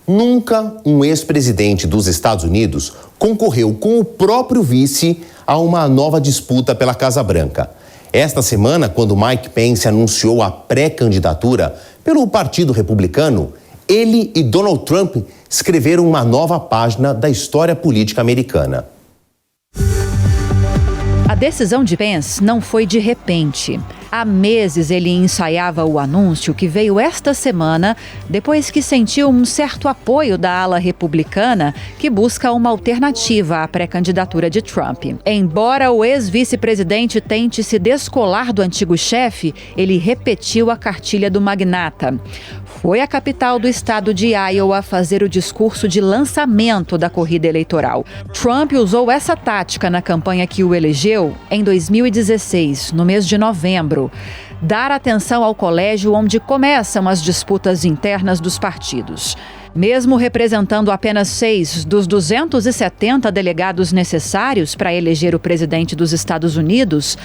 Nunca um ex-presidente dos Estados Unidos concorreu com o próprio vice a uma nova disputa pela Casa Branca. Esta semana, quando Mike Pence anunciou a pré-candidatura pelo Partido Republicano, ele e Donald Trump escreveram uma nova página da história política americana. A decisão de Pence não foi de repente. Há meses ele ensaiava o anúncio que veio esta semana depois que sentiu um certo apoio da ala republicana que busca uma alternativa à pré-candidatura de Trump. Embora o ex-vice-presidente tente se descolar do antigo chefe, ele repetiu a cartilha do magnata. Foi à capital do estado de Iowa fazer o discurso de lançamento da corrida eleitoral. Trump usou essa tática na campanha que o elegeu em 2016, no mês de novembro. Dar atenção ao colégio onde começam as disputas internas dos partidos. Mesmo representando apenas 6 dos 270 delegados necessários para eleger o presidente dos Estados Unidos,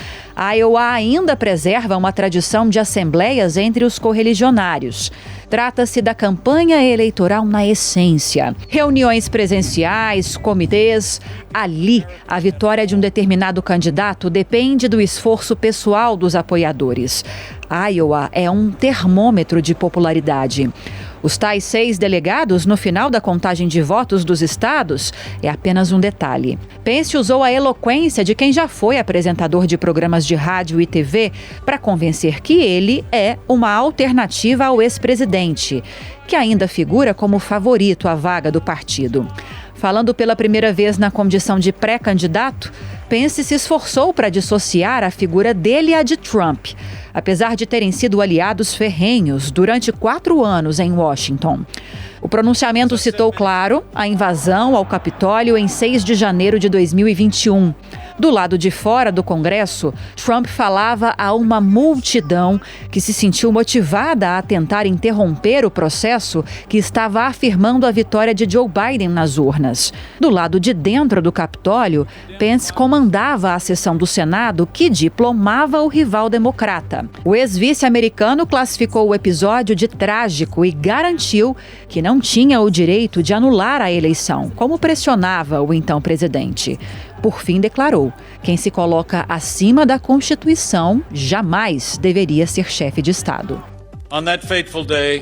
Iowa ainda preserva uma tradição de assembleias entre os correligionários. Trata-se da campanha eleitoral na essência. Reuniões presenciais, comitês. Ali, a vitória de um determinado candidato depende do esforço pessoal dos apoiadores. Iowa é um termômetro de popularidade. Os tais 6 delegados, no final da contagem de votos dos estados, é apenas um detalhe. Pence usou a eloquência de quem já foi apresentador de programas de rádio e TV para convencer que ele é uma alternativa ao ex-presidente, que ainda figura como favorito à vaga do partido. Falando pela primeira vez na condição de pré-candidato, Pence se esforçou para dissociar a figura dele à de Trump, apesar de terem sido aliados ferrenhos durante 4 anos em Washington. O pronunciamento citou, claro, a invasão ao Capitólio em 6 de janeiro de 2021. Do lado de fora do Congresso, Trump falava a uma multidão que se sentiu motivada a tentar interromper o processo que estava afirmando a vitória de Joe Biden nas urnas. Do lado de dentro do Capitólio, Pence comandava a sessão do Senado que diplomava o rival democrata. O ex-vice americano classificou o episódio de trágico e garantiu que não tinha o direito de anular a eleição, como pressionava o então presidente. Por fim, declarou: quem se coloca acima da Constituição jamais deveria ser chefe de Estado. On that fateful day,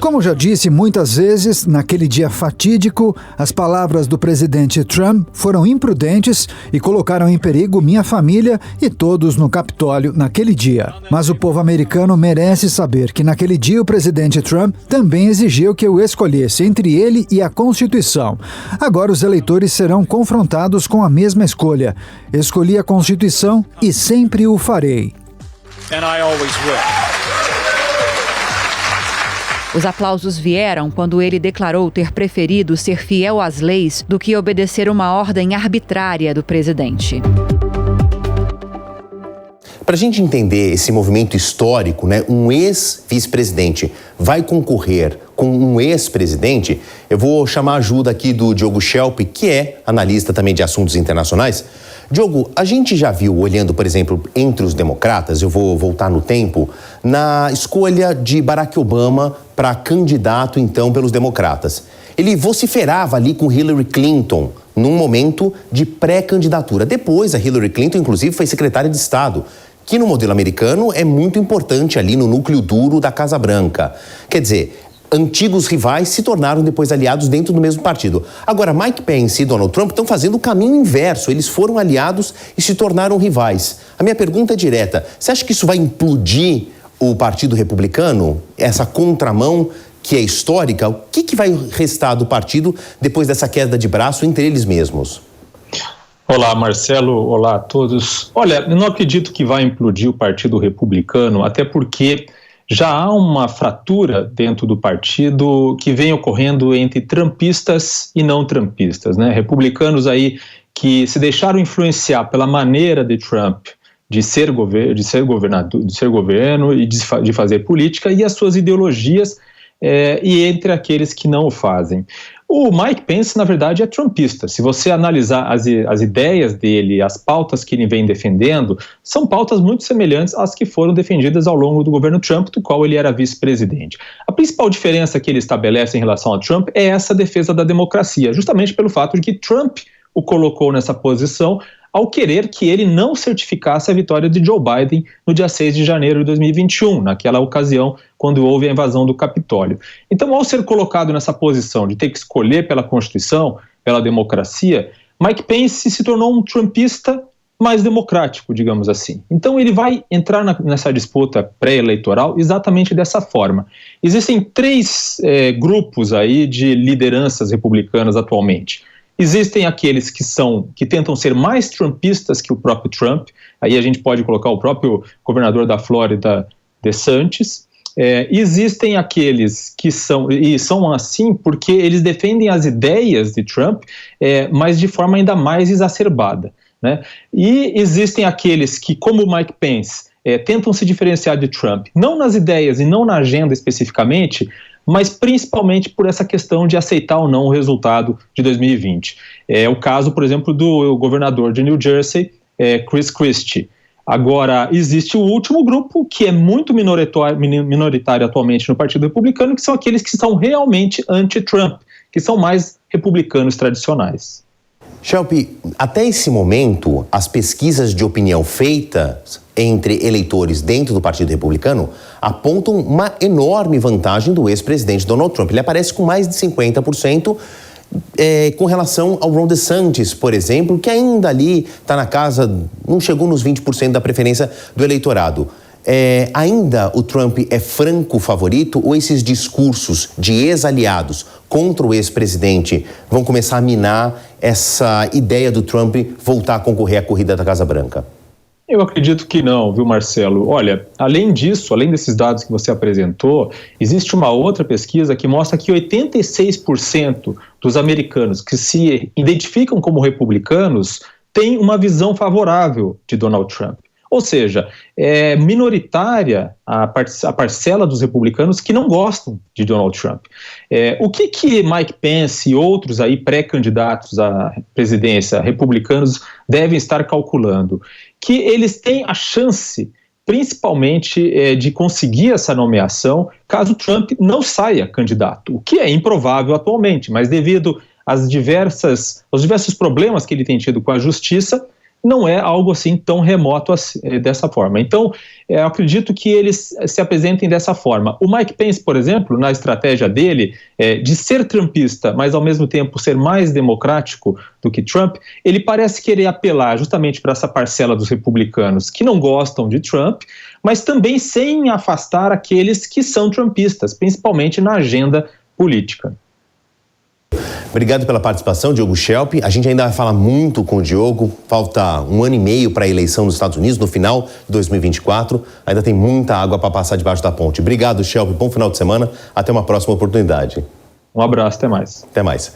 como já disse muitas vezes, naquele dia fatídico, as palavras do presidente Trump foram imprudentes e colocaram em perigo minha família e todos no Capitólio naquele dia. Mas o povo americano merece saber que naquele dia o presidente Trump também exigiu que eu escolhesse entre ele e a Constituição. Agora os eleitores serão confrontados com a mesma escolha. Escolhi a Constituição e sempre o farei. and I always will. Os aplausos vieram quando ele declarou ter preferido ser fiel às leis do que obedecer uma ordem arbitrária do presidente. Para a gente entender esse movimento histórico, né, um ex-vice-presidente vai concorrer com um ex-presidente, eu vou chamar a ajuda aqui do Diogo Schelp, que é analista também de assuntos internacionais. Diogo, a gente já viu, olhando, por exemplo, entre os democratas, eu vou voltar no tempo, na escolha de Barack Obama para candidato, então, pelos democratas. Ele vociferava ali com Hillary Clinton num momento de pré-candidatura. Depois, a Hillary Clinton, inclusive, foi secretária de Estado, que no modelo americano é muito importante ali no núcleo duro da Casa Branca. Quer dizer, antigos rivais se tornaram depois aliados dentro do mesmo partido. Agora, Mike Pence e Donald Trump estão fazendo o caminho inverso. Eles foram aliados e se tornaram rivais. A minha pergunta é direta. Você acha que isso vai implodir o Partido Republicano? Essa contramão que é histórica? O que vai restar do partido depois dessa queda de braço entre eles mesmos? Olá, Marcelo. Olá a todos. Olha, eu não acredito que vai implodir o Partido Republicano, até porque já há uma fratura dentro do partido que vem ocorrendo entre trumpistas e não trumpistas, né? Republicanos aí que se deixaram influenciar pela maneira de Trump de ser governo e de fazer política e as suas ideologias, e entre aqueles que não o fazem. O Mike Pence, na verdade, é trumpista. Se você analisar as ideias dele, as pautas que ele vem defendendo, são pautas muito semelhantes às que foram defendidas ao longo do governo Trump, do qual ele era vice-presidente. A principal diferença que ele estabelece em relação a Trump é essa defesa da democracia, justamente pelo fato de que Trump o colocou nessa posição ao querer que ele não certificasse a vitória de Joe Biden no dia 6 de janeiro de 2021, naquela ocasião quando houve a invasão do Capitólio. Então, ao ser colocado nessa posição de ter que escolher pela Constituição, pela democracia, Mike Pence se tornou um trumpista mais democrático, digamos assim. Então, ele vai entrar nessa disputa pré-eleitoral exatamente dessa forma. Existem três grupos aí de lideranças republicanas atualmente. Existem aqueles que tentam ser mais trumpistas que o próprio Trump, aí a gente pode colocar o próprio governador da Flórida, DeSantis. Existem aqueles que são assim porque eles defendem as ideias de Trump, mas de forma ainda mais exacerbada, né? E existem aqueles que, como o Mike Pence, tentam se diferenciar de Trump, não nas ideias e não na agenda especificamente, mas principalmente por essa questão de aceitar ou não o resultado de 2020. É o caso, por exemplo, do governador de New Jersey, Chris Christie. Agora, existe o último grupo, que é muito minoritário atualmente no Partido Republicano, que são aqueles que são realmente anti-Trump, que são mais republicanos tradicionais. Schelp, até esse momento, as pesquisas de opinião feitas entre eleitores dentro do Partido Republicano apontam uma enorme vantagem do ex-presidente Donald Trump. Ele aparece com mais de 50% com relação ao Ron DeSantis, por exemplo, que ainda ali está na casa, não chegou nos 20% da preferência do eleitorado. Ainda o Trump é franco favorito ou esses discursos de ex-aliados contra o ex-presidente vão começar a minar essa ideia do Trump voltar a concorrer à corrida da Casa Branca? Eu acredito que não, viu, Marcelo? Olha, além disso, além desses dados que você apresentou, existe uma outra pesquisa que mostra que 86% dos americanos que se identificam como republicanos têm uma visão favorável de Donald Trump. Ou seja, é minoritária a parcela dos republicanos que não gostam de Donald Trump. O que Mike Pence e outros aí pré-candidatos à presidência republicanos devem estar calculando? Que eles têm a chance, principalmente, de conseguir essa nomeação caso Trump não saia candidato, o que é improvável atualmente, mas devido aos diversos problemas que ele tem tido com a justiça, não é algo assim tão remoto dessa forma. Então, eu acredito que eles se apresentem dessa forma. O Mike Pence, por exemplo, na estratégia dele de ser trumpista, mas ao mesmo tempo ser mais democrático do que Trump, ele parece querer apelar justamente para essa parcela dos republicanos que não gostam de Trump, mas também sem afastar aqueles que são trumpistas, principalmente na agenda política. Obrigado pela participação, Diogo Schelp. A gente ainda vai falar muito com o Diogo. Falta 1 ano e meio para a eleição nos Estados Unidos, no final de 2024. Ainda tem muita água para passar debaixo da ponte. Obrigado, Schelp. Bom final de semana. Até uma próxima oportunidade. Um abraço, até mais. Até mais.